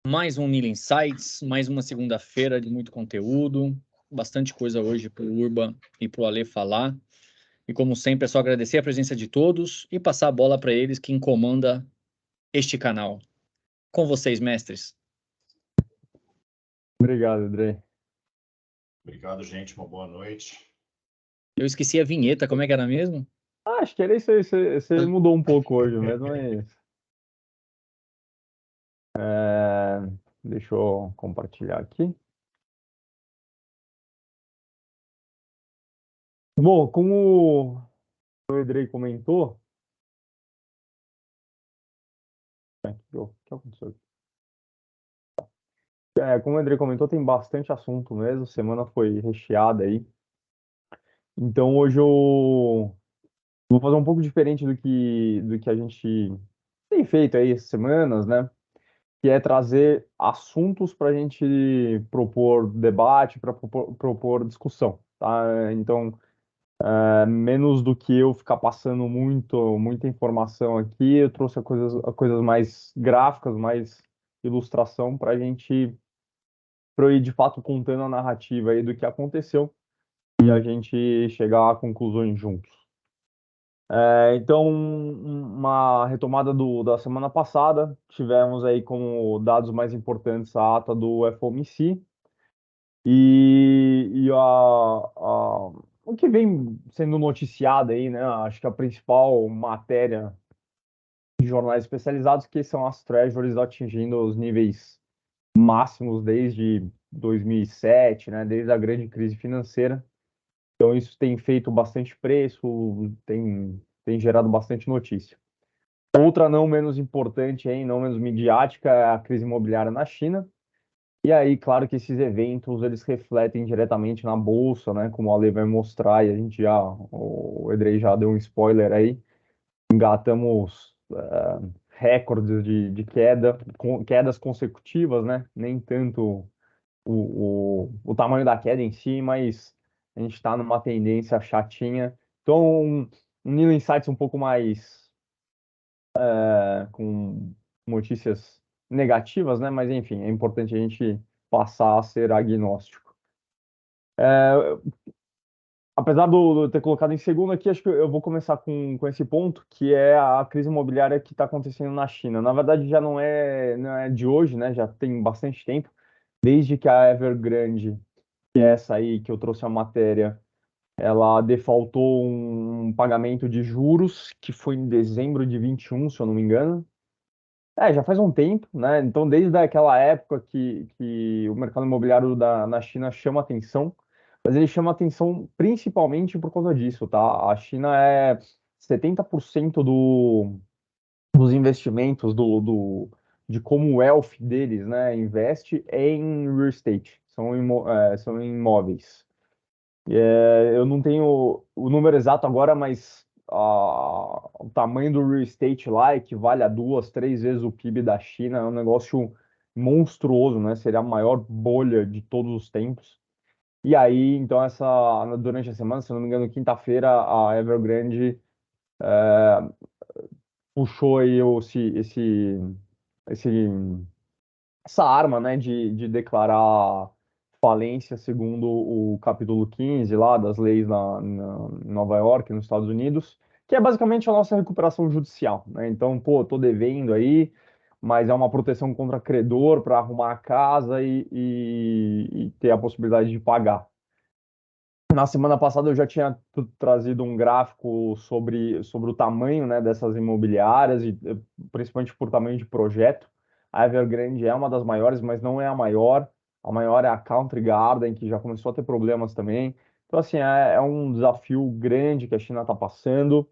Mais um Nilo Insights, mais uma segunda-feira de muito conteúdo, bastante coisa hoje para o Urba e para o Ale falar. E como sempre, é só agradecer a presença de todos e passar a bola para eles quem comanda este canal. Com vocês, mestres. Obrigado, André. Obrigado, gente. Uma boa noite. Eu esqueci a vinheta, como é que era mesmo? Acho que era isso aí, você mudou um pouco hoje mesmo, mas... deixa eu compartilhar aqui. Bom, como o Edrei comentou... O que aconteceu aqui? Como o Edrei comentou, tem bastante assunto mesmo, a semana foi recheada aí. Então hoje eu vou fazer um pouco diferente do que a gente tem feito aí essas semanas, né? Que é trazer assuntos para a gente propor debate, para propor discussão, tá? Então, menos do que eu ficar passando muita informação aqui, eu trouxe a coisas mais gráficas, mais ilustração para a gente, para eu ir de fato contando a narrativa aí do que aconteceu e a gente chegar a conclusões juntos. Então, uma retomada da semana passada, tivemos aí como dados mais importantes a ata do FOMC e o que vem sendo noticiado aí, né? Acho que a principal matéria de jornais especializados que são as treasuries atingindo os níveis máximos desde 2007, né? Desde a grande crise financeira. Então, isso tem feito bastante preço, tem gerado bastante notícia. Outra não menos importante, hein, não menos midiática, é a crise imobiliária na China. E aí, claro que esses eventos, eles refletem diretamente na bolsa, né, como a Ale vai mostrar, e a gente o Edrei já deu um spoiler aí, engatamos recordes de queda, quedas consecutivas, né, nem tanto o tamanho da queda em si, mas a gente está numa tendência chatinha. Então, um Nilo Insights um pouco mais com notícias negativas, né? Mas enfim, é importante a gente passar a ser agnóstico. Apesar do eu ter colocado em segundo aqui, acho que eu vou começar com esse ponto, que é a crise imobiliária que está acontecendo na China. Na verdade, já não é de hoje, né? Já tem bastante tempo, desde que a Evergrande, que é essa aí que eu trouxe a matéria, ela defaultou um pagamento de juros que foi em dezembro de 21, se eu não me engano. Já faz um tempo, né? Então, desde aquela época que o mercado imobiliário na China chama atenção, mas ele chama atenção principalmente por causa disso, tá? A China é 70% dos investimentos de como o wealth deles, né, investe em real estate, são em imóveis. Eu não tenho o número exato agora, mas o tamanho do real estate lá equivale a 2, 3 vezes o PIB da China. É um negócio monstruoso, né? Seria a maior bolha de todos os tempos. E aí, então, durante a semana, se não me engano, quinta-feira, a Evergrande puxou aí esse, essa arma, né, de declarar falência segundo o capítulo 15 lá das leis em Nova York, nos Estados Unidos, que é basicamente a nossa recuperação judicial, né? Então, pô, tô devendo aí, mas é uma proteção contra credor para arrumar a casa e ter a possibilidade de pagar. Na semana passada eu já tinha trazido um gráfico sobre o tamanho, né, dessas imobiliárias, e principalmente por tamanho de projeto. A Evergrande é uma das maiores, mas não é a maior. A maior é a Country Garden, que já começou a ter problemas também. Então, assim, é um desafio grande que a China está passando.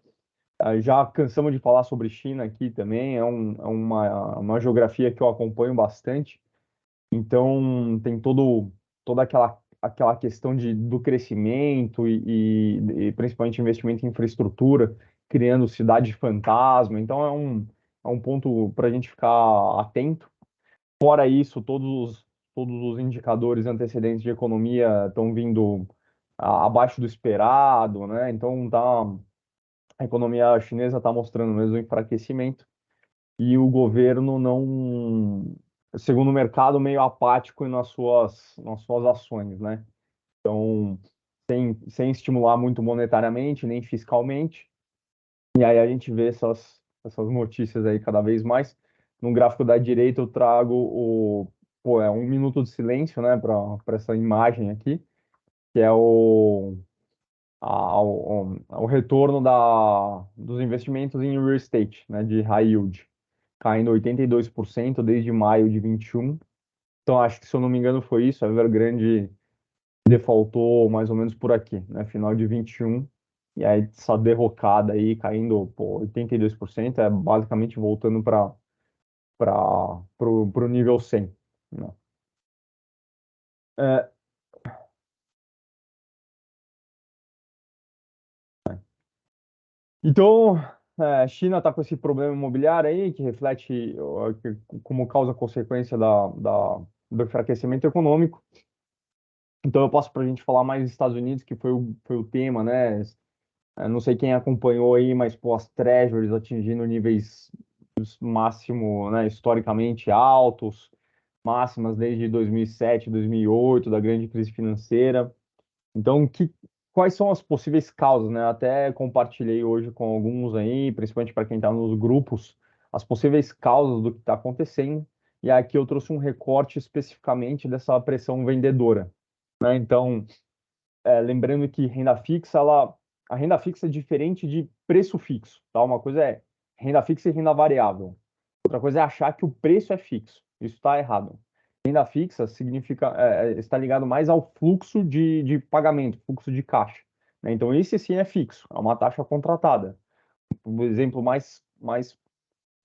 Já cansamos de falar sobre China aqui também, uma geografia que eu acompanho bastante. Então, tem toda aquela questão do crescimento e principalmente investimento em infraestrutura, criando cidade fantasma. Então, é um ponto para a gente ficar atento. Fora isso, todos os indicadores antecedentes de economia estão vindo abaixo do esperado, né? Então, a economia chinesa está mostrando mesmo um enfraquecimento e o governo segundo o mercado, meio apático nas suas ações, né? Então, sem estimular muito monetariamente, nem fiscalmente. E aí a gente vê essas notícias aí cada vez mais. No gráfico da direita eu trago é 1 minuto de silêncio, né, para essa imagem aqui, que é o retorno dos investimentos em real estate, né, de high yield, caindo 82% desde maio de 21. Então acho que, se eu não me engano, foi isso. A Evergrande defaultou mais ou menos por aqui, né? Final de 21. E aí essa derrocada aí caindo, pô, 82% é basicamente voltando pro nível 100, né? É, então, a China está com esse problema imobiliário aí, que reflete como causa consequência do enfraquecimento econômico. Então eu passo para a gente falar mais dos Estados Unidos, que foi o tema, né? Não sei quem acompanhou aí, mas pô, as Treasuries atingindo níveis máximo, né, historicamente altos, máximas desde 2007, 2008, da grande crise financeira. Então, quais são as possíveis causas, né? Até compartilhei hoje com alguns aí, principalmente para quem está nos grupos, as possíveis causas do que está acontecendo. E aqui eu trouxe um recorte especificamente dessa pressão vendedora, né? Então, lembrando que a renda fixa é diferente de preço fixo, tá? Uma coisa é renda fixa e renda variável. Outra coisa é achar que o preço é fixo. Isso está errado. Renda fixa significa está ligado mais ao fluxo de pagamento, fluxo de caixa, né? Então esse sim é fixo, é uma taxa contratada. Um exemplo mais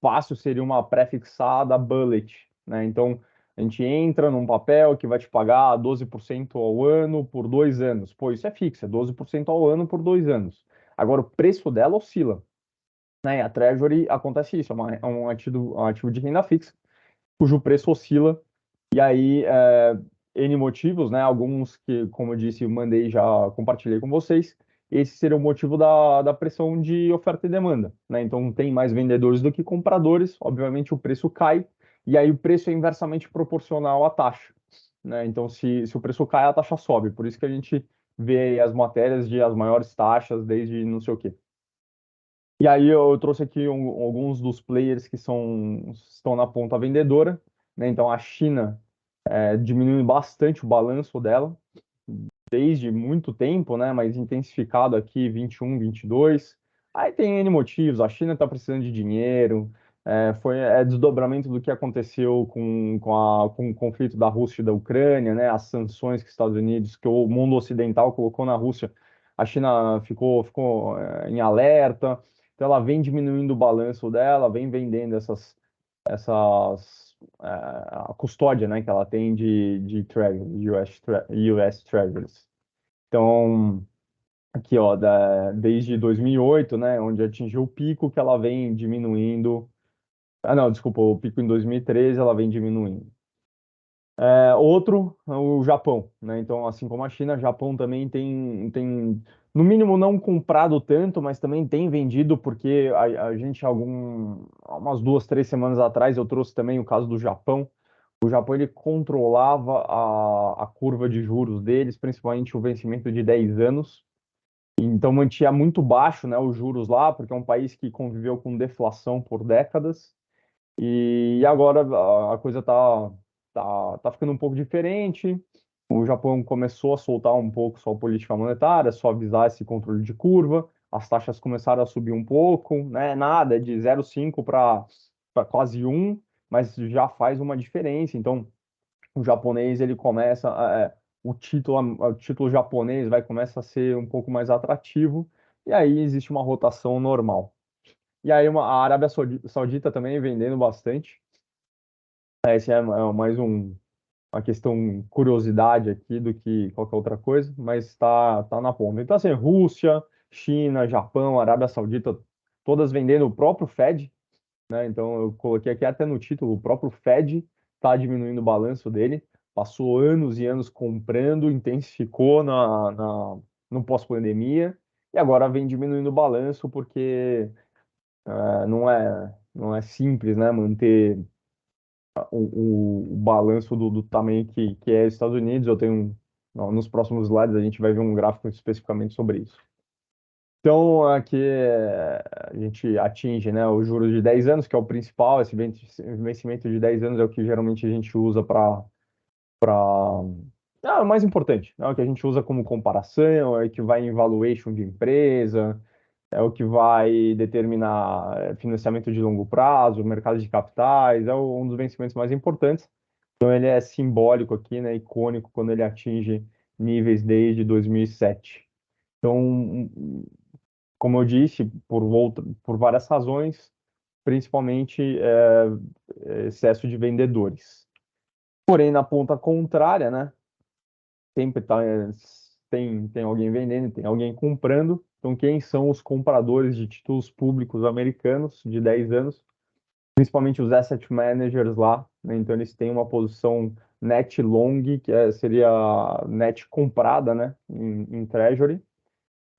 fácil seria uma pré-fixada bullet, né? Então, a gente entra num papel que vai te pagar 12% ao ano por 2 anos. Pô, isso é fixo, é 12% ao ano por 2 anos. Agora, o preço dela oscila, né? A Treasury acontece isso, é um ativo de renda fixa, cujo preço oscila, e aí, N motivos, né? Alguns que, como eu disse, eu mandei, já compartilhei com vocês. Esse seria o motivo da pressão de oferta e demanda, né? Então, tem mais vendedores do que compradores, obviamente o preço cai, e aí o preço é inversamente proporcional à taxa, né? Então, se o preço cai, a taxa sobe. Por isso que a gente vê aí as matérias de as maiores taxas desde não sei o quê. E aí eu trouxe aqui alguns dos players que estão na ponta vendedora, né? Então, a China diminui bastante o balanço dela desde muito tempo, né? Mas intensificado aqui 21, 22. Aí tem N motivos. A China está precisando de dinheiro. Foi desdobramento do que aconteceu com o conflito da Rússia e da Ucrânia, né? As sanções que os Estados Unidos, que o mundo ocidental colocou na Rússia. A China ficou em alerta. Então ela vem diminuindo o balanço dela, vem vendendo essas a custódia, né, que ela tem de Treasury, US Treasuries. Então, aqui, ó, desde 2008, né, onde atingiu o pico, que ela vem diminuindo. Ah, não, desculpa, o pico em 2013, ela vem diminuindo. Outro, o Japão, né? Então, assim como a China, o Japão também tem, no mínimo, não comprado tanto, mas também tem vendido, porque a gente, umas 2, 3 semanas atrás, eu trouxe também o caso do Japão. O Japão, ele controlava a curva de juros deles, principalmente o vencimento de 10 anos. Então, mantinha muito baixo, né, os juros lá, porque é um país que conviveu com deflação por décadas. E agora a coisa tá ficando um pouco diferente. O Japão começou a soltar um pouco sua política monetária, suavizar esse controle de curva. As taxas começaram a subir um pouco, né? Nada de 0,5 para quase 1, mas já faz uma diferença. Então, o japonês ele começa o título japonês vai começar a ser um pouco mais atrativo, e aí existe uma rotação normal. E aí a Arábia Saudita também vendendo bastante. Esse é mais uma questão curiosidade aqui do que qualquer outra coisa, mas tá na ponta. Então, assim, Rússia, China, Japão, Arábia Saudita, todas vendendo o próprio Fed, né? Então, eu coloquei aqui até no título, o próprio Fed está diminuindo o balanço dele, passou anos e anos comprando, intensificou no pós-pandemia, e agora vem diminuindo o balanço porque não é simples, né, manter o balanço do tamanho que é os Estados Unidos. Eu tenho, nos próximos slides, a gente vai ver um gráfico especificamente sobre isso. Então, aqui a gente atinge, né, os juros de 10 anos, que é o principal. Esse vencimento de 10 anos é o que geralmente a gente usa é o mais importante, é o que a gente usa como comparação, é o que vai em valuation de empresa, é o que vai determinar financiamento de longo prazo, mercado de capitais, é um dos vencimentos mais importantes. Então ele é simbólico aqui, né, icônico, quando ele atinge níveis desde 2007. Então, como eu disse, por várias razões, principalmente excesso de vendedores. Porém, na ponta contrária, né, sempre tem alguém vendendo, tem alguém comprando. Então, quem são os compradores de títulos públicos americanos de 10 anos? Principalmente os asset managers lá, né? Então, eles têm uma posição net long, que seria net comprada, né, em treasury.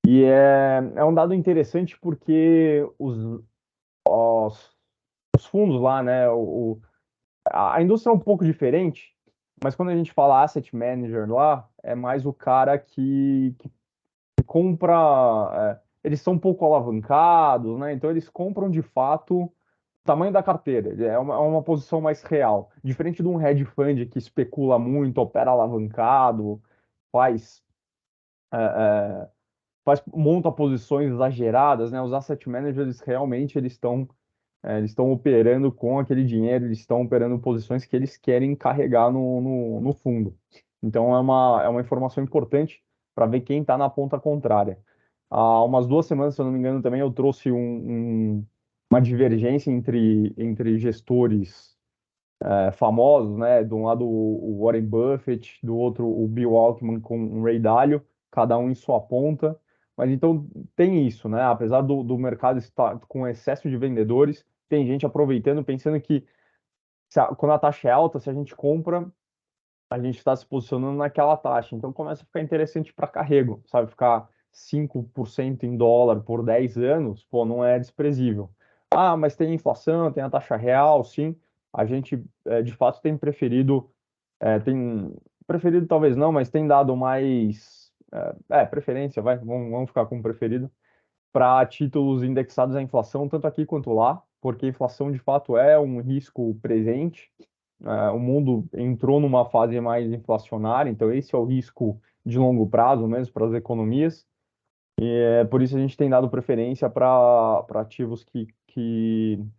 E é um dado interessante porque os fundos lá, né, a indústria é um pouco diferente, mas quando a gente fala asset manager lá, é mais o cara que compra. Eles são um pouco alavancados, né? Então eles compram de fato o tamanho da carteira. É uma posição mais real. Diferente de um hedge fund que especula muito, opera alavancado, faz, é, é, monta posições exageradas, né? Os asset managers realmente eles estão operando com aquele dinheiro, eles estão operando posições que eles querem carregar no fundo. Então é uma informação importante para ver quem está na ponta contrária. Há umas 2 semanas, se eu não me engano, também eu trouxe uma divergência entre gestores famosos, né? De um lado o Warren Buffett, do outro o Bill Ackman com o Ray Dalio, cada um em sua ponta. Mas então tem isso, né? Apesar do mercado estar com excesso de vendedores, tem gente aproveitando, pensando que quando a taxa é alta, se a gente compra, a gente está se posicionando naquela taxa. Então começa a ficar interessante para carrego, sabe? Ficar 5% em dólar por 10 anos, pô, não é desprezível. Ah, mas tem inflação, tem a taxa real, sim. A gente, de fato, tem preferido talvez não, mas tem dado mais, preferência, vamos ficar com preferido, para títulos indexados à inflação, tanto aqui quanto lá, porque a inflação de fato é um risco presente. O mundo entrou numa fase mais inflacionária, então esse é o risco de longo prazo mesmo para as economias. E é por isso a gente tem dado preferência para ativos que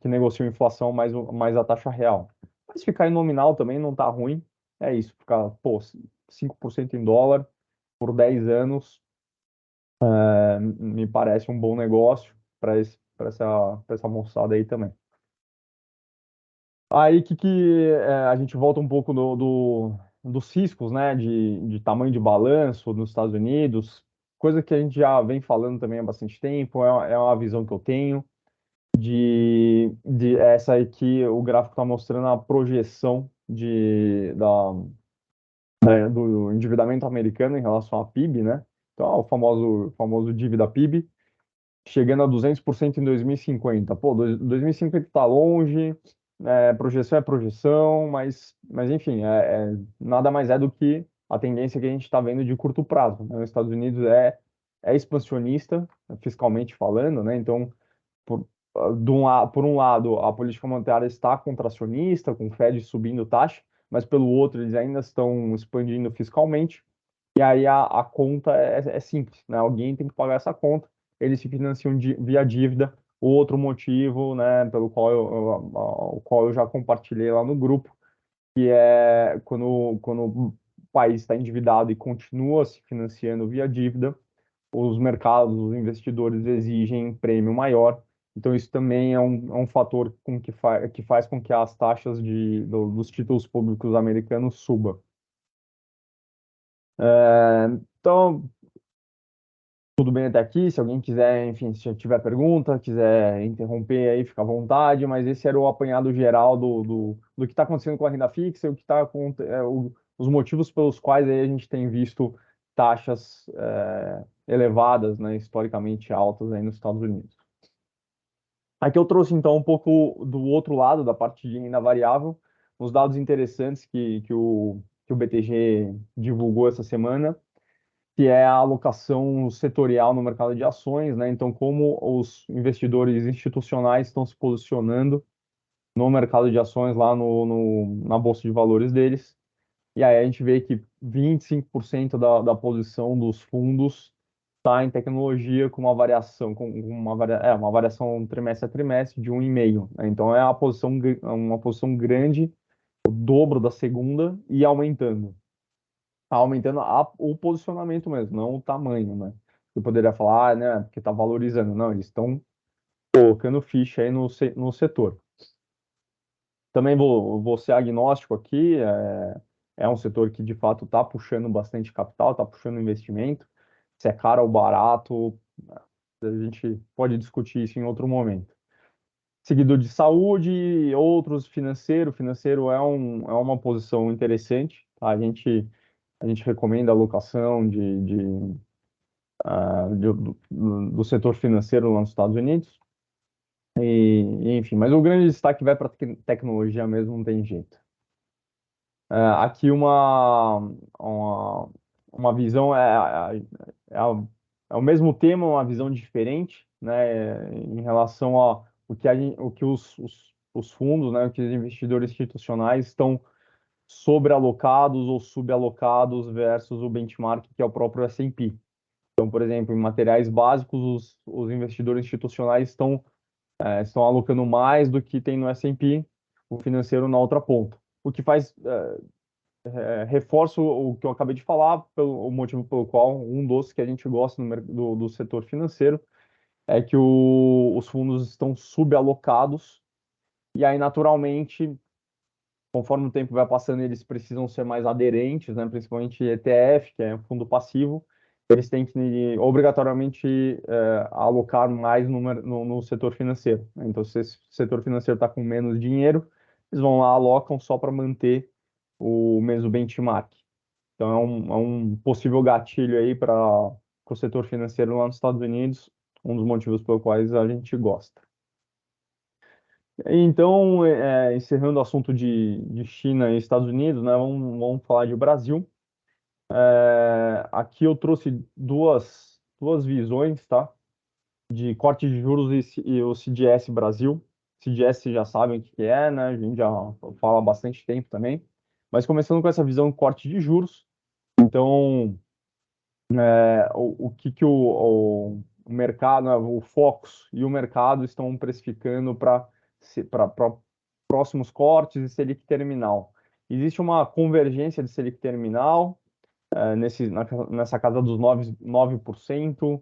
negociam inflação mais a taxa real. Mas ficar em nominal também não está ruim. É isso, ficar, pô, 5% em dólar por 10 anos me parece um bom negócio para essa moçada aí também. Aí a gente volta um pouco dos riscos, né, de tamanho de balanço nos Estados Unidos, coisa que a gente já vem falando também há bastante tempo, é uma visão que eu tenho de essa aí que o gráfico está mostrando a projeção do endividamento americano em relação à PIB, né? Então, o famoso dívida PIB, chegando a 200% em 2050. Pô, 2050 está longe, projeção é projeção, mas enfim, nada mais é do que a tendência que a gente está vendo de curto prazo, né? Os Estados Unidos é expansionista, fiscalmente falando, né? Então, por, por um lado, a política monetária está contracionista, com o Fed subindo taxa, mas pelo outro, eles ainda estão expandindo fiscalmente. E aí a conta é simples, né? Alguém tem que pagar essa conta, eles se financiam via dívida. O outro motivo, né, pelo qual o qual eu já compartilhei lá no grupo, que é quando o país está endividado e continua se financiando via dívida, os mercados, os investidores exigem prêmio maior. Então, isso também é um fator que faz com que as taxas dos títulos públicos americanos subam. Então, tudo bem até aqui. Se alguém quiser, enfim, se tiver pergunta, quiser interromper aí, fica à vontade. Mas esse era o apanhado geral do que está acontecendo com a renda fixa e o que está os motivos pelos quais aí a gente tem visto taxas elevadas, né, historicamente altas aí nos Estados Unidos. Aqui eu trouxe então um pouco do outro lado, da parte de renda variável, uns dados interessantes que o BTG divulgou essa semana, que é a alocação setorial no mercado de ações, né? Então, como os investidores institucionais estão se posicionando no mercado de ações lá na bolsa de valores deles. E aí a gente vê que 25% da posição dos fundos está em tecnologia com uma variação, uma variação trimestre a trimestre de 1,5, né? Então é uma posição grande, o dobro da segunda e aumentando. Tá aumentando o posicionamento mesmo, não o tamanho, né? Eu poderia falar, né, porque está valorizando. Não, eles estão colocando ficha aí no setor. Também vou ser agnóstico aqui, é um setor que de fato está puxando bastante capital, está puxando investimento. Se é caro ou barato, a gente pode discutir isso em outro momento. Seguido de saúde, outros financeiro. Financeiro é uma posição interessante, tá? A gente recomenda a alocação do setor financeiro lá nos Estados Unidos. Enfim, mas o grande destaque vai para tecnologia mesmo, não tem jeito. Aqui uma, uma visão é, é o mesmo tema, uma visão diferente, né, em relação a o que os fundos, né, o que os investidores institucionais estão sobrealocados ou subalocados versus o benchmark, que é o próprio S&P. Então, por exemplo, em materiais básicos, os investidores institucionais estão alocando mais do que tem no S&P, o financeiro na outra ponta. O que faz reforço o que eu acabei de falar, o motivo pelo qual um dos que a gente gosta do setor financeiro é que os fundos estão subalocados e aí, naturalmente, conforme o tempo vai passando, eles precisam ser mais aderentes, né? Principalmente ETF, que é um fundo passivo, eles têm que obrigatoriamente alocar mais no setor financeiro, né? Então, se esse setor financeiro está com menos dinheiro, eles vão lá, alocam só para manter o mesmo benchmark. Então, é um possível gatilho aí para o setor financeiro lá nos Estados Unidos, um dos motivos pelos quais a gente gosta. Então, encerrando o assunto de China e Estados Unidos, né, vamos falar de Brasil. Aqui eu trouxe duas visões, tá? De corte de juros e o CDS Brasil. CDS vocês já sabem o que é, né? A gente já fala há bastante tempo também. Mas começando com essa visão de corte de juros. Então, o que o mercado, né, o Focus e o mercado estão precificando para próximos cortes e Selic terminal. Existe uma convergência de Selic terminal nessa casa dos 9%,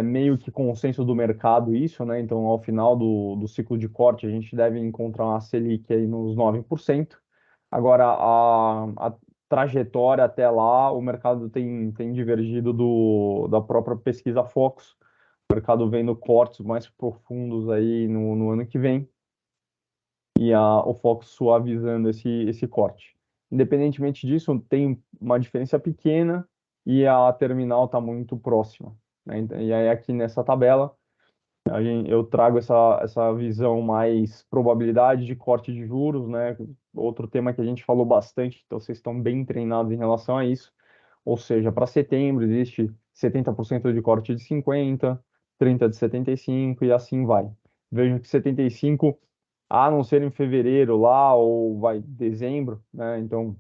meio que consenso do mercado isso, né? Então, ao final do ciclo de corte, a gente deve encontrar uma Selic aí nos 9%. Agora, a trajetória até lá, o mercado tem divergido da própria pesquisa Focus. O mercado vendo cortes mais profundos aí no ano que vem e o Focus suavizando esse corte. Independentemente disso, tem uma diferença pequena e a terminal está muito próxima, né? E aí aqui nessa tabela eu trago essa visão mais probabilidade de corte de juros, né? Outro tema que a gente falou bastante, então vocês estão bem treinados em relação a isso. Ou seja, para setembro existe 70% de corte de 50, 30 de 75 e assim vai. Vejo que 75, a não ser em fevereiro lá ou vai dezembro, né? Então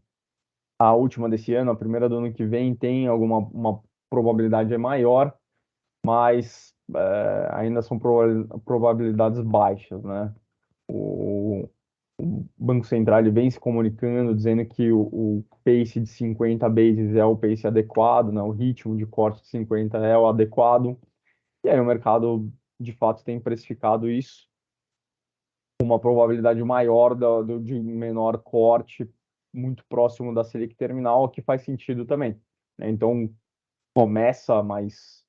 a última desse ano, a primeira do ano que vem tem uma probabilidade maior, mas ainda são probabilidades baixas, né? O Banco Central ele vem se comunicando, dizendo que o pace de 50 bases é o pace adequado, né? O ritmo de corte de 50 é o adequado, e aí o mercado, de fato, tem precificado isso com uma probabilidade maior de menor corte, muito próximo da Selic terminal, o que faz sentido também, né? Então, começa mais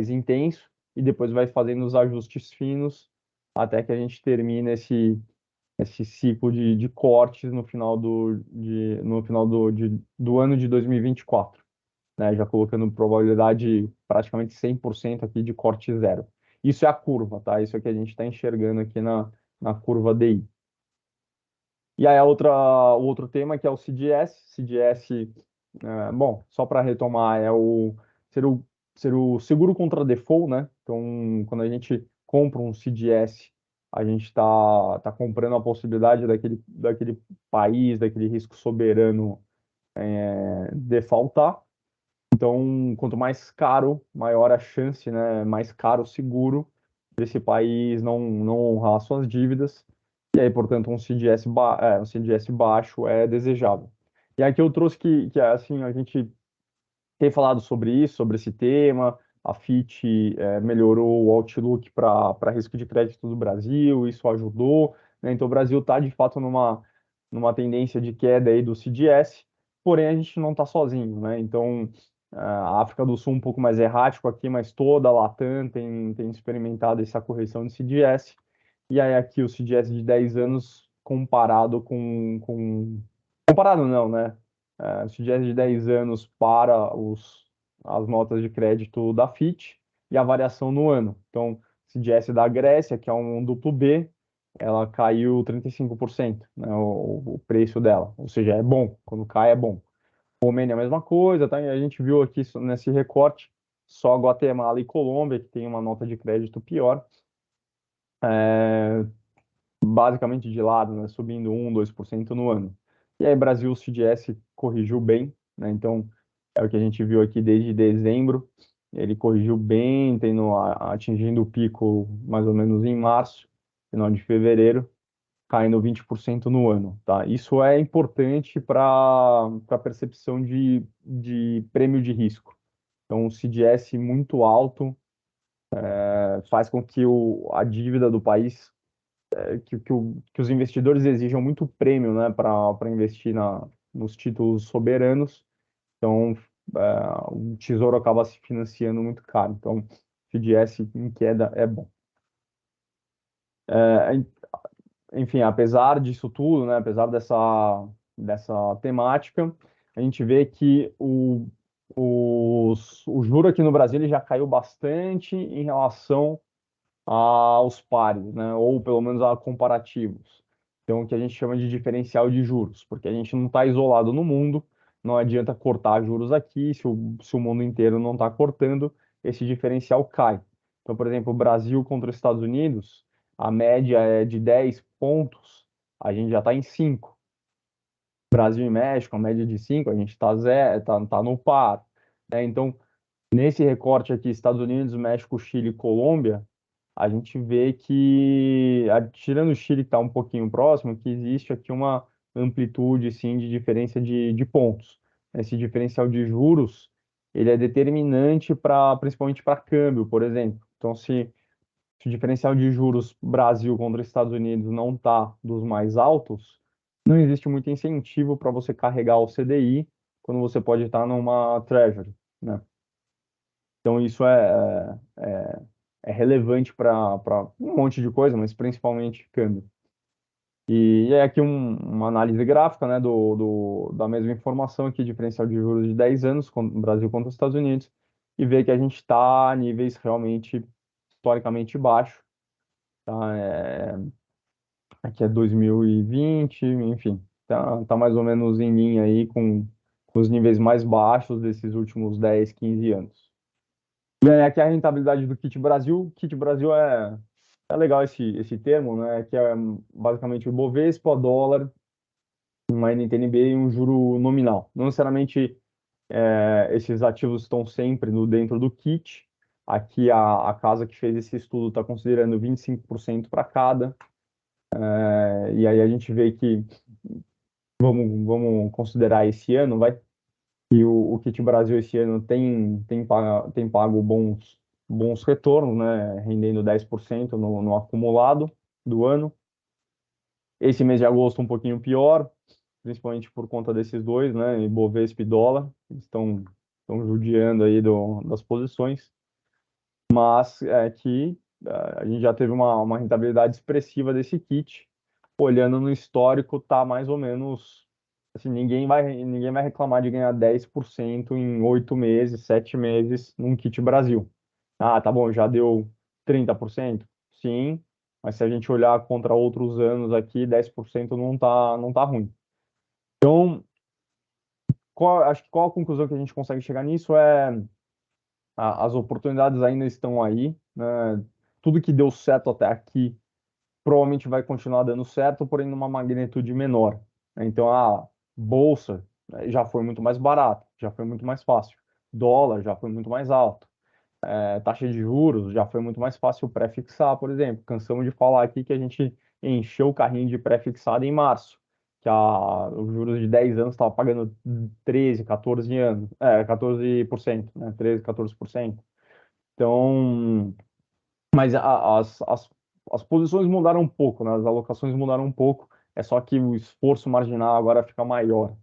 intenso e depois vai fazendo os ajustes finos até que a gente termine esse ciclo de cortes no final do ano de 2024, né? Já colocando probabilidade praticamente 100% aqui de corte zero. Isso é a curva, tá? Isso é que a gente está enxergando aqui na curva DI. E aí o outro tema que é o CDS. CDS, bom, só para retomar, ser o, ser o seguro contra default, né? Então, quando a gente compra um CDS, a gente tá comprando a possibilidade daquele país, daquele risco soberano defaultar. Então, quanto mais caro, maior a chance, né? Mais caro o seguro desse país não honrar suas dívidas. E aí, portanto, um CDS baixo é desejável. E aqui eu trouxe que assim, a gente tem falado sobre isso, sobre esse tema. A Fitch melhorou o outlook para risco de crédito do Brasil, isso ajudou, né? Então, o Brasil está, de fato, numa tendência de queda aí do CDS, porém, a gente não está sozinho, né? Então, a África do Sul um pouco mais errático aqui, mas toda a Latam tem experimentado essa correção de CDS. E aí, aqui, o CDS de 10 anos comparado Comparado não, né? CDS de 10 anos para as notas de crédito da Fitch e a variação no ano. Então, CDS da Grécia, que é um duplo B, ela caiu 35%, né, o preço dela. Ou seja, é bom. Quando cai, é bom. Romênia, a mesma coisa, tá? E a gente viu aqui nesse recorte só Guatemala e Colômbia, que tem uma nota de crédito pior, basicamente de lado, né? Subindo 2% no ano. E aí, Brasil, o CDS corrigiu bem, né? Então, é o que a gente viu aqui desde dezembro. Ele corrigiu bem, atingindo o pico mais ou menos em março, final de fevereiro, caindo 20% no ano, tá? Isso é importante para a percepção de prêmio de risco. Então, o CDS muito alto faz com que a dívida do país que os investidores exijam muito prêmio, né, para investir nos títulos soberanos. Então, o Tesouro acaba se financiando muito caro. Então, CDS em queda é bom. Enfim, apesar disso tudo, né, apesar dessa temática, a gente vê que o juro aqui no Brasil ele já caiu bastante em relação aos pares, né? Ou pelo menos a comparativos. Então, o que a gente chama de diferencial de juros, porque a gente não está isolado no mundo, não adianta cortar juros aqui, se o mundo inteiro não está cortando, esse diferencial cai. Então, por exemplo, o Brasil contra os Estados Unidos, a média é de 10 pontos, a gente já está em 5. Brasil e México, a média de 5, a gente está tá no par, né? Então, nesse recorte aqui, Estados Unidos, México, Chile e Colômbia, a gente vê que, tirando o Chile que está um pouquinho próximo, que existe aqui uma amplitude, sim, de diferença de pontos. Esse diferencial de juros, ele é determinante principalmente para câmbio, por exemplo. Então, se o diferencial de juros Brasil contra Estados Unidos não está dos mais altos, não existe muito incentivo para você carregar o CDI quando você pode estar numa Treasury, né? Então, isso é relevante para um monte de coisa, mas principalmente câmbio. E é aqui uma análise gráfica, né, da mesma informação aqui, diferencial de juros de 10 anos, Brasil contra os Estados Unidos, e ver que a gente está a níveis realmente historicamente baixos. Tá? Aqui é 2020, enfim, tá mais ou menos em linha aí com os níveis mais baixos desses últimos 10, 15 anos. E aí, aqui é a rentabilidade do Kit Brasil. Kit Brasil é legal esse termo, né? Que é basicamente o Ibovespa, dólar, uma NTNB e um juro nominal. Não necessariamente esses ativos estão sempre dentro do Kit. Aqui a casa que fez esse estudo está considerando 25% para cada. E aí a gente vê que, vamos considerar esse ano, e o Kit Brasil esse ano tem pago bons retornos, né? Rendendo 10% no acumulado do ano. Esse mês de agosto um pouquinho pior, principalmente por conta desses dois, né? Ibovespa e dólar, eles estão judiando aí das posições. Mas é que a gente já teve uma rentabilidade expressiva desse kit. Olhando no histórico, tá mais ou menos. Assim, ninguém vai reclamar de ganhar 10% em 8 meses, 7 meses num kit Brasil. Ah, tá bom, já deu 30%? Sim, mas se a gente olhar contra outros anos aqui, 10% não tá ruim. Então, acho que qual a conclusão que a gente consegue chegar nisso é as oportunidades ainda estão aí, né? Tudo que deu certo até aqui provavelmente vai continuar dando certo, porém numa magnitude menor, né? Então, a bolsa, né, já foi muito mais barata, já foi muito mais fácil. Dólar já foi muito mais alto. Taxa de juros já foi muito mais fácil pré-fixar, por exemplo. Cansamos de falar aqui que a gente encheu o carrinho de pré-fixado em março, que os juros de 10 anos estava pagando 13, 14 anos, 14%, né? 13, 14%. Então, mas as posições mudaram um pouco, né? As alocações mudaram um pouco, é só que o esforço marginal agora fica maior.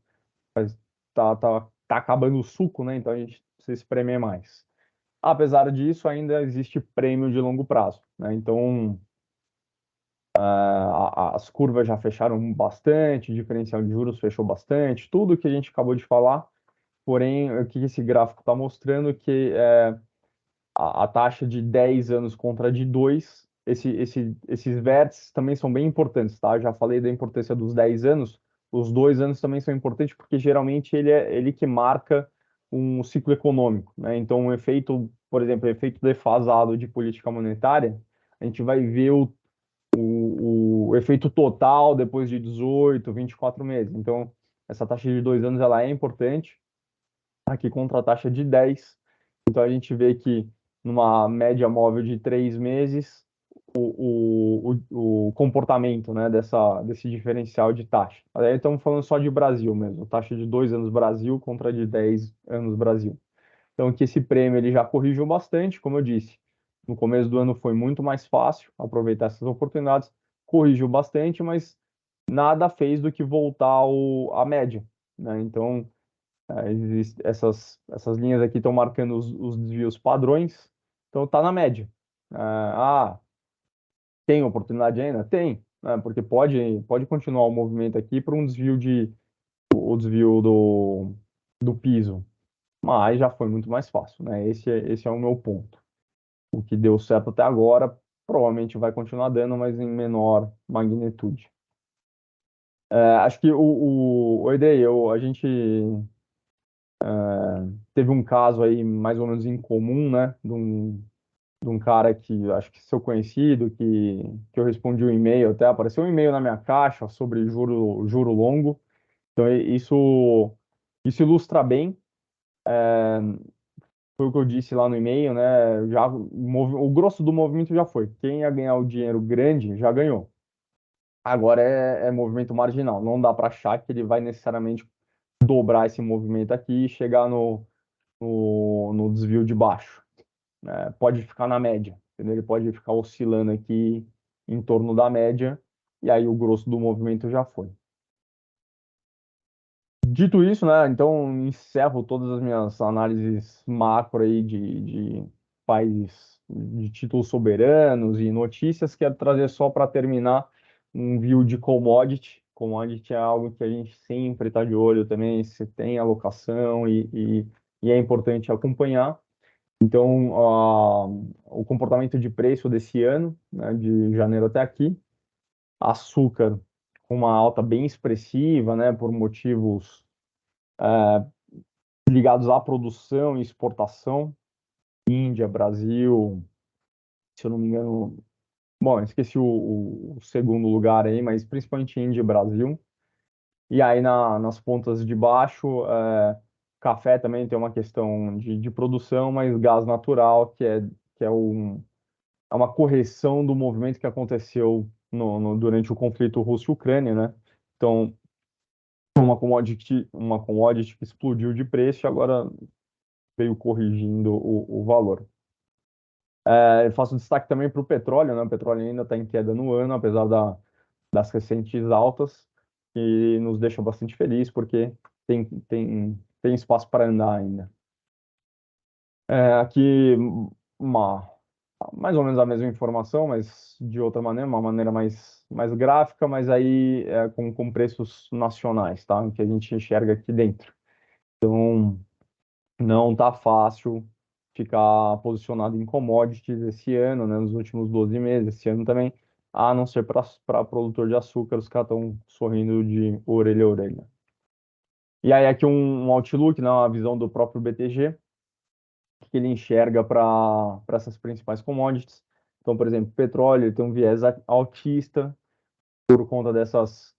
Mas tá acabando o suco, né? Então a gente precisa espremer mais. Apesar disso, ainda existe prêmio de longo prazo, né? Então, as curvas já fecharam bastante, o diferencial de juros fechou bastante, tudo que a gente acabou de falar. Porém, o que esse gráfico está mostrando que a taxa de 10 anos contra a de 2, esses vértices também são bem importantes, tá? Eu já falei da importância dos 10 anos, os 2 anos também são importantes porque geralmente ele que marca um ciclo econômico, né? Então, um efeito, por exemplo, efeito defasado de política monetária, a gente vai ver o efeito total depois de 18, 24 meses. Então, essa taxa de 2 anos ela é importante aqui contra a taxa de 10. Então, a gente vê que numa média móvel de 3 meses, o comportamento, né, desse diferencial de taxa. Aí estamos falando só de Brasil mesmo, taxa de 2 anos Brasil contra de 10 anos Brasil. Então, que esse prêmio ele já corrigiu bastante, como eu disse. No começo do ano foi muito mais fácil aproveitar essas oportunidades, corrigiu bastante, mas nada fez do que voltar à média, né? Então, essas linhas aqui estão marcando os desvios padrões, então tá na média. Tem oportunidade ainda? Tem, né? Porque pode continuar o movimento aqui para um desvio o desvio do piso, mas já foi muito mais fácil, né? Esse é o meu ponto. O que deu certo até agora provavelmente vai continuar dando, mas em menor magnitude. Acho que o Edei, a gente teve um caso aí mais ou menos em comum, né? De um cara que acho que seu conhecido, que eu respondi um e-mail, até apareceu um e-mail na minha caixa sobre juro longo. Então, isso ilustra bem. Foi o que eu disse lá no e-mail, né? Já, o grosso do movimento já foi. Quem ia ganhar o dinheiro grande já ganhou. Agora é movimento marginal. Não dá para achar que ele vai necessariamente dobrar esse movimento aqui e chegar no desvio de baixo, né? Pode ficar na média, entendeu? Ele pode ficar oscilando aqui em torno da média, e aí o grosso do movimento já foi. Dito isso, né, então encerro todas as minhas análises macro aí de países, de títulos soberanos e notícias. Quero trazer só para terminar um view de commodity. Commodity é algo que a gente sempre está de olho também, se tem alocação e é importante acompanhar. Então, o comportamento de preço desse ano, né, de janeiro até aqui, açúcar com uma alta bem expressiva, né, por motivos ligados à produção e exportação, Índia, Brasil, se eu não me engano, bom, esqueci o segundo lugar aí, mas principalmente Índia e Brasil. E aí nas pontas de baixo, café também tem uma questão de produção, mas gás natural, é uma correção do movimento que aconteceu durante o conflito Rússia-Ucrânia, né? Então, uma commodity que explodiu de preço e agora veio corrigindo o valor. Eu faço destaque também para o petróleo, né? O petróleo ainda está em queda no ano, apesar das recentes altas, e nos deixa bastante feliz porque tem espaço para andar ainda. Aqui, uma, mais ou menos a mesma informação, mas de outra maneira, uma maneira mais gráfica, mas aí com preços nacionais, tá? Que a gente enxerga aqui dentro. Então, não tá fácil ficar posicionado em commodities esse ano, né? Nos últimos 12 meses, esse ano também, a não ser para produtor de açúcar, os caras estão sorrindo de orelha a orelha. E aí aqui um outlook, né, uma visão do próprio BTG, que ele enxerga para essas principais commodities. Então, por exemplo, petróleo ele tem um viés altista por conta dessas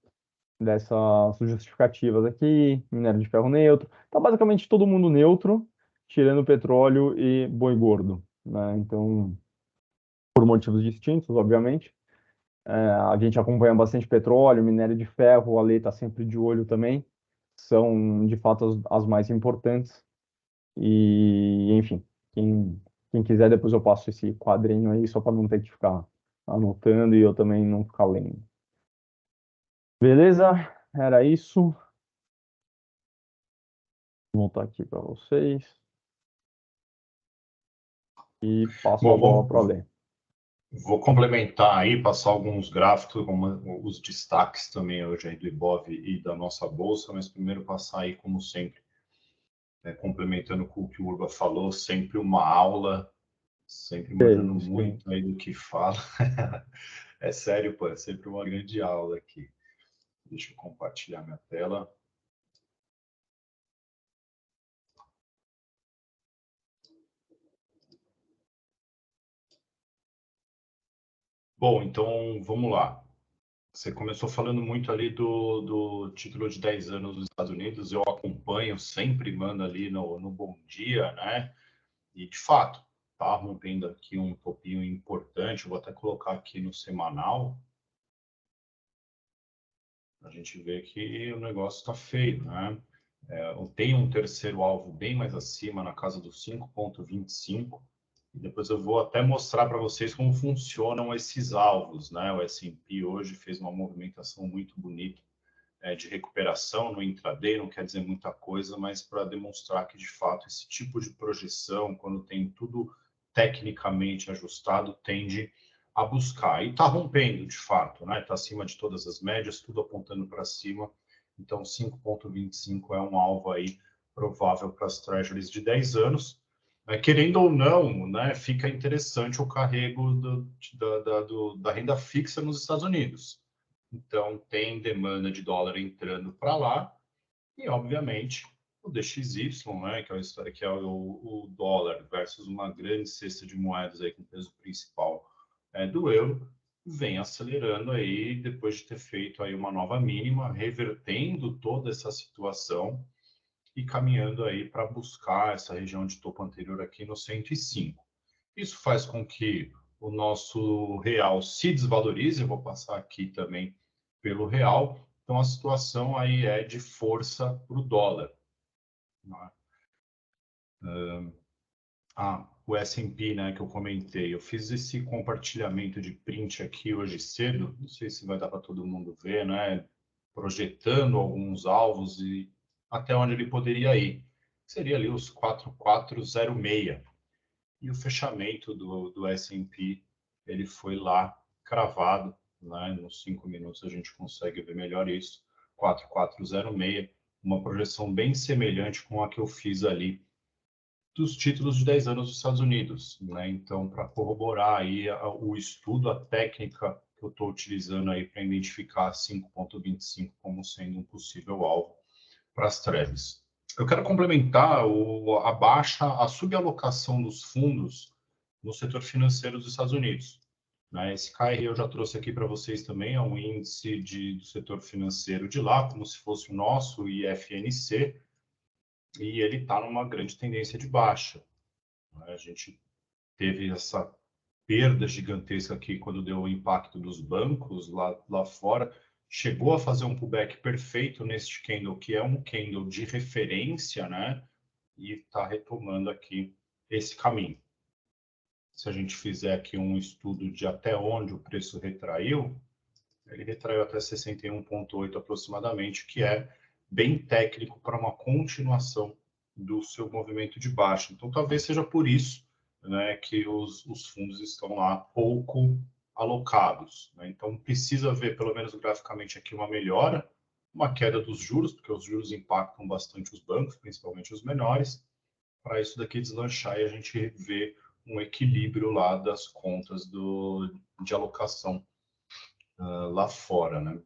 justificativas aqui, minério de ferro neutro. Tá basicamente todo mundo neutro, tirando petróleo e boi gordo, né? Então, por motivos distintos, obviamente. A gente acompanha bastante petróleo, minério de ferro, a lei está sempre de olho também. São, de fato, as mais importantes. E, enfim, quem quiser, depois eu passo esse quadrinho aí, só para não ter que ficar anotando e eu também não ficar lendo. Beleza? Era isso. Vou voltar aqui para vocês. E passo a bola para ler. Vou complementar aí, passar alguns gráficos, como os destaques também hoje aí do Ibov e da nossa bolsa, mas primeiro passar aí, como sempre, complementando com o que o Urba falou, sempre uma aula, sempre manjando Isso, muito aí do que fala. É sério, pô, é sempre uma grande aula aqui. Deixa eu compartilhar minha tela. Bom, então vamos lá. Você começou falando muito ali do título de 10 anos dos Estados Unidos. Eu acompanho, sempre mando ali no Bom Dia, né? E de fato, tá rompendo aqui um topinho importante. Eu vou até colocar aqui no semanal. A gente vê que o negócio está feio, né? Eu tenho um terceiro alvo bem mais acima, na casa dos 5,25. E depois eu vou até mostrar para vocês como funcionam esses alvos, né? O S&P hoje fez uma movimentação muito bonita de recuperação no intraday, não quer dizer muita coisa, mas para demonstrar que, de fato, esse tipo de projeção, quando tem tudo tecnicamente ajustado, tende a buscar. E está rompendo, de fato, né? Está acima de todas as médias, tudo apontando para cima. Então, 5,25 é um alvo aí provável para as treasuries de 10 anos. Querendo ou não, né, fica interessante o carrego da renda fixa nos Estados Unidos. Então, tem demanda de dólar entrando para lá e, obviamente, o DXY, né, que é a história que é o dólar versus uma grande cesta de moedas aí com peso principal do euro, vem acelerando aí depois de ter feito aí uma nova mínima, revertendo toda essa situação e caminhando aí para buscar essa região de topo anterior aqui no 105. Isso faz com que o nosso real se desvalorize, eu vou passar aqui também pelo real, então a situação aí é de força para o dólar. O S&P, né, que eu comentei, eu fiz esse compartilhamento de print aqui hoje cedo, não sei se vai dar para todo mundo ver, né, projetando alguns alvos e até onde ele poderia ir. Seria ali os 4,406. E o fechamento do S&P, ele foi lá cravado, né? Nos 5 minutos a gente consegue ver melhor isso, 4,406, uma projeção bem semelhante com a que eu fiz ali dos títulos de 10 anos dos Estados Unidos, né? Então, para corroborar aí o estudo, a técnica que eu estou utilizando aí para identificar 5,25 como sendo um possível alvo para as treves. Eu quero complementar a subalocação dos fundos no setor financeiro dos Estados Unidos. Né? Esse KR eu já trouxe aqui para vocês também, é um índice do setor financeiro de lá, como se fosse o nosso IFNC, e ele está numa grande tendência de baixa. Né? A gente teve essa perda gigantesca aqui quando deu o impacto dos bancos lá fora, chegou a fazer um pullback perfeito neste candle, que é um candle de referência, né? E está retomando aqui esse caminho. Se a gente fizer aqui um estudo de até onde o preço retraiu, ele retraiu até 61,8 aproximadamente, que é bem técnico para uma continuação do seu movimento de baixa. Então, talvez seja por isso, né, que os fundos estão lá pouco alocados. Né? Então, precisa ver, pelo menos graficamente aqui, uma melhora, uma queda dos juros, porque os juros impactam bastante os bancos, principalmente os menores, para isso daqui deslanchar e a gente ver um equilíbrio lá das contas de alocação lá fora, né?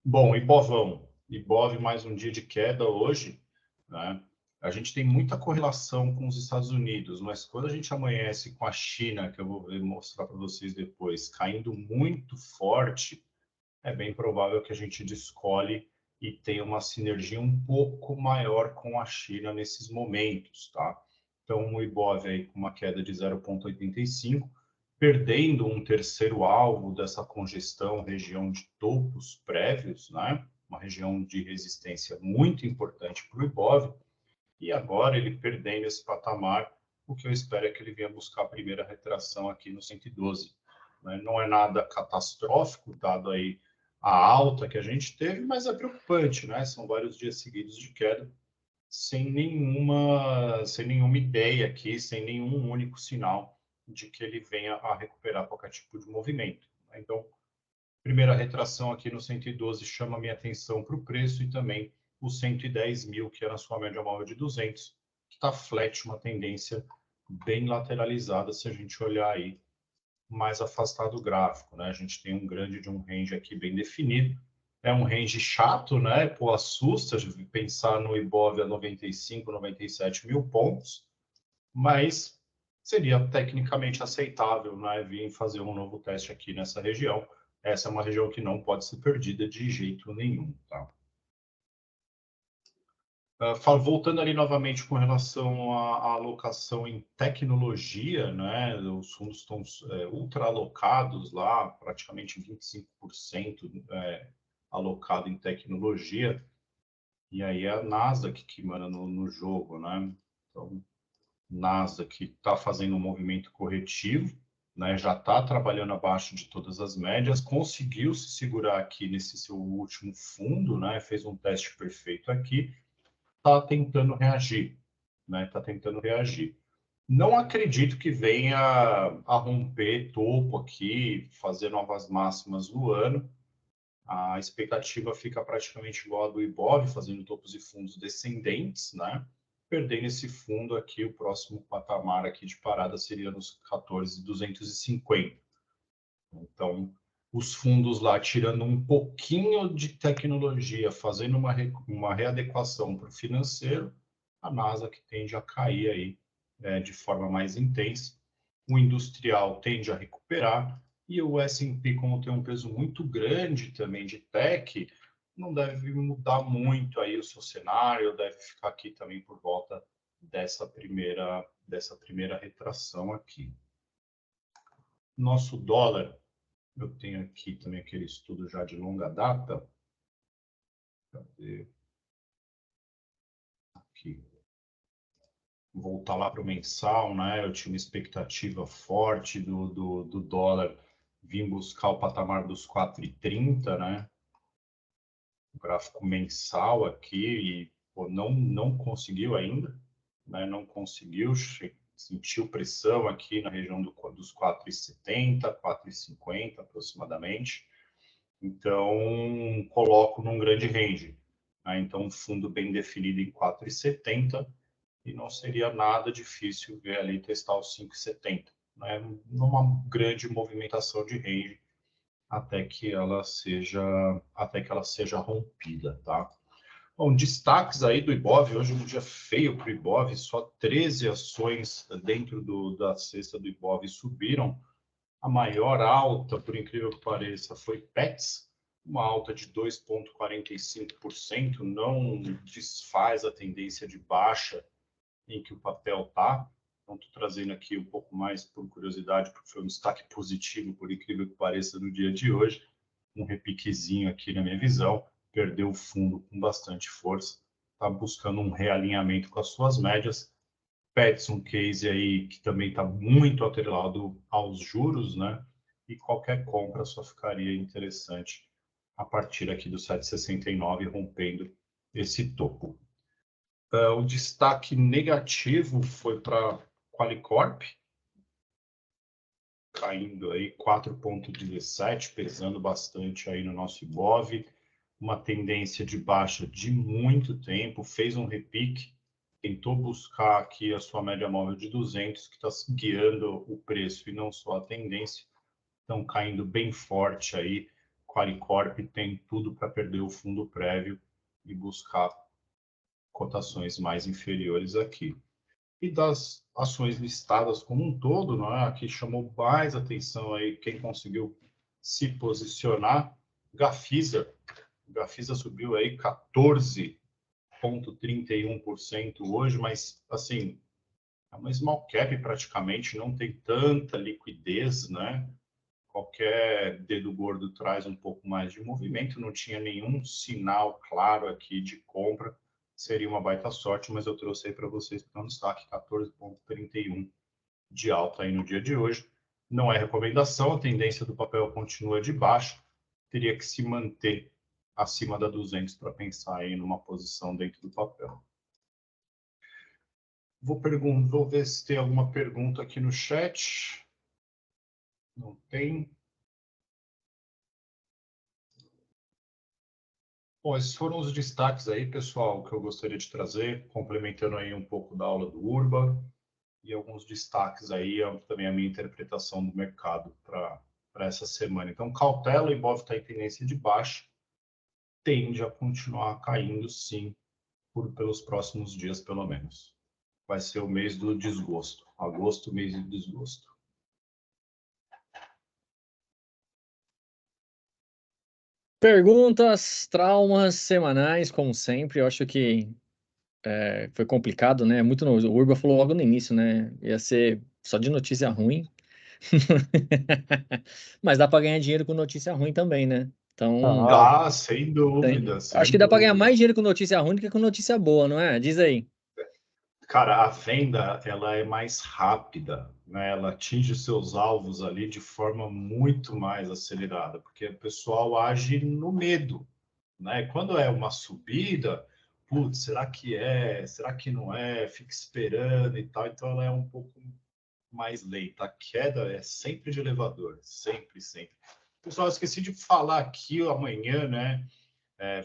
Bom, Ibov mais um dia de queda hoje, né? A gente tem muita correlação com os Estados Unidos, mas quando a gente amanhece com a China, que eu vou mostrar para vocês depois, caindo muito forte, é bem provável que a gente descole e tenha uma sinergia um pouco maior com a China nesses momentos, tá? Então, o Ibov aí com uma queda de 0,85, perdendo um terceiro alvo dessa congestão, região de topos prévios, né? Uma região de resistência muito importante para o Ibov, e agora ele perdendo esse patamar, o que eu espero é que ele venha buscar a primeira retração aqui no 112. Né? Não é nada catastrófico, dado aí a alta que a gente teve, mas é preocupante, né? São vários dias seguidos de queda, sem nenhuma ideia aqui, sem nenhum único sinal de que ele venha a recuperar qualquer tipo de movimento. Né? Então, primeira retração aqui no 112 chama minha atenção para o preço e também o 110 mil, que é na sua média móvel de 200, que está flat, uma tendência bem lateralizada se a gente olhar aí mais afastado do gráfico, né? A gente tem um grande de um range aqui bem definido. É um range chato, né? Pô, assusta de pensar no Ibov a 95, 97 mil pontos, mas seria tecnicamente aceitável, né? Vir fazer um novo teste aqui nessa região. Essa é uma região que não pode ser perdida de jeito nenhum, tá? Voltando ali novamente com relação à alocação em tecnologia, né? Os fundos estão ultra alocados lá, praticamente 25% alocado em tecnologia, e aí é a Nasdaq que manda no jogo, né? Então, Nasdaq está fazendo um movimento corretivo, né? Já está trabalhando abaixo de todas as médias, conseguiu se segurar aqui nesse seu último fundo, né? Fez um teste perfeito aqui, está tentando reagir, né? Está tentando reagir. Não acredito que venha a romper topo aqui, fazer novas máximas no ano. A expectativa fica praticamente igual a do Ibov, fazendo topos e fundos descendentes, né? Perdendo esse fundo aqui, o próximo patamar aqui de parada seria nos 14.250. Então, os fundos lá tirando um pouquinho de tecnologia, fazendo uma readequação para o financeiro, a Nasdaq tende a cair aí de forma mais intensa. O industrial tende a recuperar e o S&P, como tem um peso muito grande também de tech, não deve mudar muito aí o seu cenário, deve ficar aqui também por volta dessa primeira retração aqui. Nosso dólar, eu tenho aqui também aquele estudo já de longa data. Cadê? Aqui. Voltar lá para o mensal, né? Eu tinha uma expectativa forte do dólar vir buscar o patamar dos 4,30, né? O gráfico mensal aqui, e pô, não conseguiu ainda, né? Não conseguiu, sentiu pressão aqui na região dos 4,70, 4,50 aproximadamente. Então, coloco num grande range. Né? Então, um fundo bem definido em 4,70 e não seria nada difícil ver ali testar os 5,70. Né? Numa grande movimentação de range até que ela seja rompida, tá? Bom, destaques aí do Ibov, hoje é um dia feio para o Ibov, só 13 ações dentro da cesta do Ibov subiram. A maior alta, por incrível que pareça, foi Pets, uma alta de 2,45%, não desfaz a tendência de baixa em que o papel está. Então, estou trazendo aqui um pouco mais por curiosidade, porque foi um destaque positivo, por incrível que pareça, no dia de hoje. Um repiquezinho aqui na minha visão, perdeu o fundo com bastante força, está buscando um realinhamento com as suas médias. Pets, um case aí que também está muito atrelado aos juros, né? E qualquer compra só ficaria interessante a partir aqui do 7,69, rompendo esse topo. O destaque negativo foi para Qualicorp, caindo aí 4,17, pesando bastante aí no nosso Ibov, uma tendência de baixa de muito tempo, fez um repique, tentou buscar aqui a sua média móvel de 200, que está guiando o preço e não só a tendência, estão caindo bem forte aí. Qualicorp tem tudo para perder o fundo prévio e buscar cotações mais inferiores aqui. E das ações listadas como um todo, não é? Aqui chamou mais atenção aí quem conseguiu se posicionar. Gafisa subiu aí 14,31% hoje, mas assim, é uma small cap praticamente, não tem tanta liquidez, né? Qualquer dedo gordo traz um pouco mais de movimento, não tinha nenhum sinal claro aqui de compra, seria uma baita sorte, mas eu trouxe aí para vocês para um destaque 14,31 de alta aí no dia de hoje. Não é recomendação, a tendência do papel continua de baixo, teria que se manter acima da 200 para pensar aí numa posição dentro do papel. Vou ver se tem alguma pergunta aqui no chat. Não tem. Bom, esses foram os destaques aí, pessoal, que eu gostaria de trazer, complementando aí um pouco da aula do Urba e alguns destaques aí, também a minha interpretação do mercado para essa semana. Então, cautela, o Ibov está em tendência de baixa, tende a continuar caindo, sim, pelos próximos dias, pelo menos. Vai ser o mês do desgosto. Agosto, mês do desgosto. Perguntas, traumas semanais, como sempre. Eu acho que foi complicado, né? Muito novo. O Urba falou logo no início, né? Ia ser só de notícia ruim. Mas dá para ganhar dinheiro com notícia ruim também, né? Então, Ah, sem dúvida, acho sem que dá para ganhar dúvida. mais dinheiro com notícia ruim do que com notícia boa, não é? Diz aí. Cara, a venda ela é mais rápida, né? Ela atinge seus alvos ali de forma muito mais acelerada, porque o pessoal age no medo, né? Quando é uma subida, putz, será que é? Será que não é? Fica esperando e tal. Então ela é um pouco mais lenta. A queda é sempre de elevador, sempre, sempre. Pessoal, eu esqueci de falar aqui amanhã, né?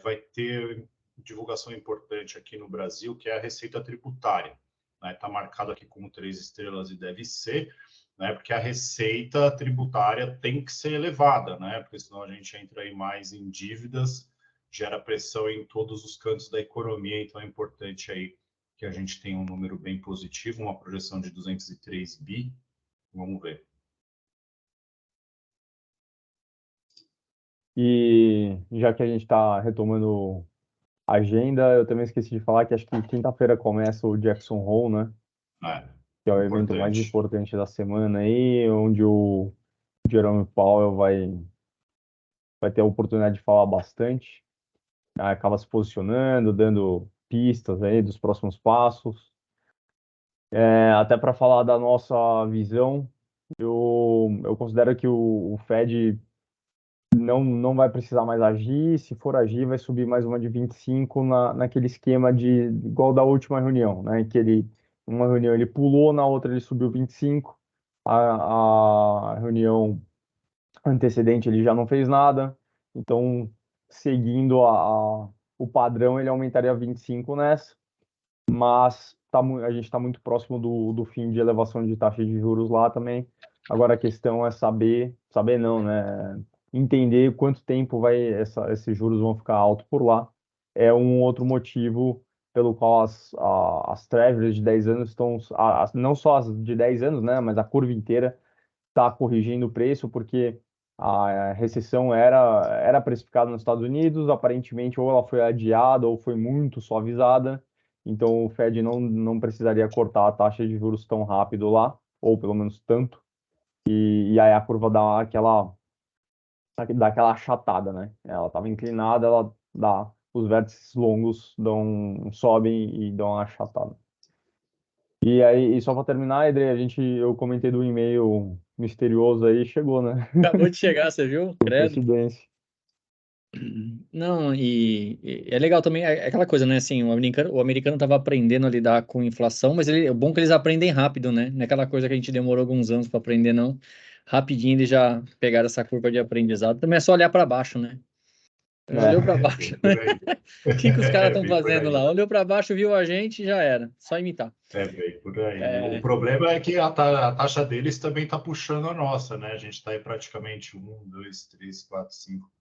Vai ter divulgação importante aqui no Brasil, que é a receita tributária. Está marcado aqui como 3 estrelas e deve ser, né? Porque a receita tributária tem que ser elevada, né? Porque senão a gente entra aí mais em dívidas, gera pressão em todos os cantos da economia, então é importante aí que a gente tenha um número bem positivo, uma projeção de 203 bi. Vamos ver. E já que a gente está retomando a agenda, eu também esqueci de falar que acho que quinta-feira começa o Jackson Hole, né? Que é o evento mais Importante. importante da semana aí, onde o Jerome Powell vai ter a oportunidade de falar bastante. Aí acaba se posicionando, dando pistas aí dos próximos passos. Até para falar da nossa visão, eu considero que o Fed não vai precisar mais agir. Se for agir, vai subir mais uma de 25 naquele esquema de igual da última reunião, né? Que uma reunião ele pulou, na outra ele subiu 25. A reunião antecedente ele já não fez nada. Então, seguindo o padrão, ele aumentaria 25 nessa. Mas a gente está muito próximo do fim de elevação de taxa de juros lá também. Agora a questão é saber não, né? Entender quanto tempo esses juros vão ficar altos por lá. É um outro motivo pelo qual as Treasuries de 10 anos estão, não só as de 10 anos, né? Mas a curva inteira está corrigindo o preço, porque a recessão era precificada nos Estados Unidos, aparentemente ou ela foi adiada ou foi muito suavizada, então o Fed não precisaria cortar a taxa de juros tão rápido lá, ou pelo menos tanto, e aí a curva dá aquela achatada, né? Ela estava inclinada, os vértices longos sobem e dão uma achatada. E aí, e só para terminar, Edrei, eu comentei do e-mail misterioso aí, chegou, né? Acabou de chegar, você viu? Por Credo. coincidência. Não, e é legal também, é aquela coisa, né? Assim, o americano tava aprendendo a lidar com inflação, mas é bom que eles aprendem rápido, né? Não é aquela coisa que a gente demorou alguns anos para aprender, não. Rapidinho eles já pegaram essa curva de aprendizado. Também é só olhar para baixo, né? Olhou para baixo. Por aí. O que os caras estão Bem por fazendo aí. lá? Olhou para baixo, viu a gente, já era. Só imitar. Bem por aí. É. O problema é que a taxa deles também está puxando a nossa, né? A gente está aí praticamente 1, 2, 3, 4, 5,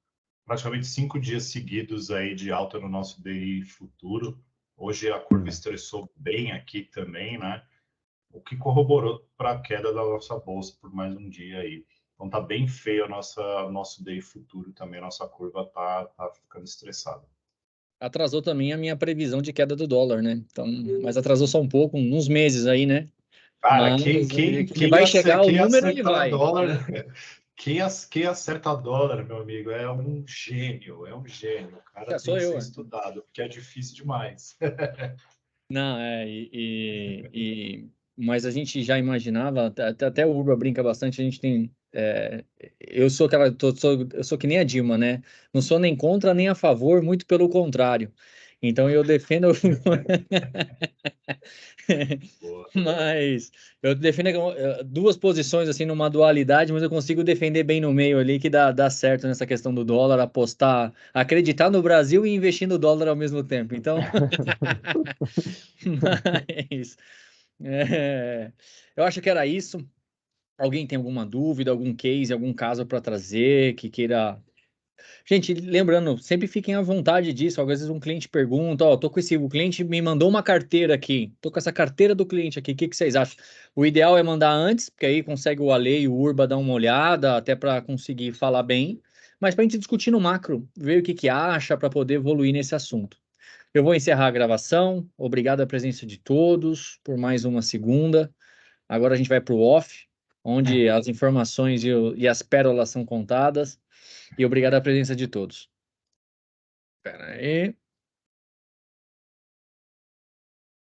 praticamente 5 dias seguidos aí de alta no nosso DI futuro. Hoje a curva estressou bem aqui também, né? O que corroborou para a queda da nossa bolsa por mais um dia aí. Então tá bem feio nosso DI futuro também, a nossa curva tá ficando estressada. Atrasou também a minha previsão de queda do dólar, né? Então, mas atrasou só um pouco, uns meses aí, né? Cara, Mas que quem vai chegar o quem número, ele acertar vai. dólar, quem acerta dólar, meu amigo, é um gênio, é um gênio. O cara Já tem sou que ser eu. estudado, porque é difícil demais. Não, mas a gente já imaginava, até o Urba brinca bastante, a gente tem. Eu sou eu sou que nem a Dilma, né? Não sou nem contra nem a favor, muito pelo contrário. Então eu defendo. Boa. Mas eu defendo duas posições assim numa dualidade, mas eu consigo defender bem no meio ali que dá certo nessa questão do dólar, apostar, acreditar no Brasil e investir no dólar ao mesmo tempo. Então, mas eu acho que era isso. Alguém tem alguma dúvida, algum case, algum caso para trazer que queira. Gente, lembrando, sempre fiquem à vontade disso. Às vezes um cliente pergunta, ó, o cliente me mandou uma carteira aqui, tô com essa carteira do cliente aqui, o que vocês acham? O ideal é mandar antes, porque aí consegue o Ale e o Urba dar uma olhada, até para conseguir falar bem, mas para a gente discutir no macro, ver o que acha para poder evoluir nesse assunto. Eu vou encerrar a gravação. Obrigado à presença de todos por mais uma segunda. Agora a gente vai para o off, onde as informações e as pérolas são contadas. E obrigado à presença de todos. Espera aí.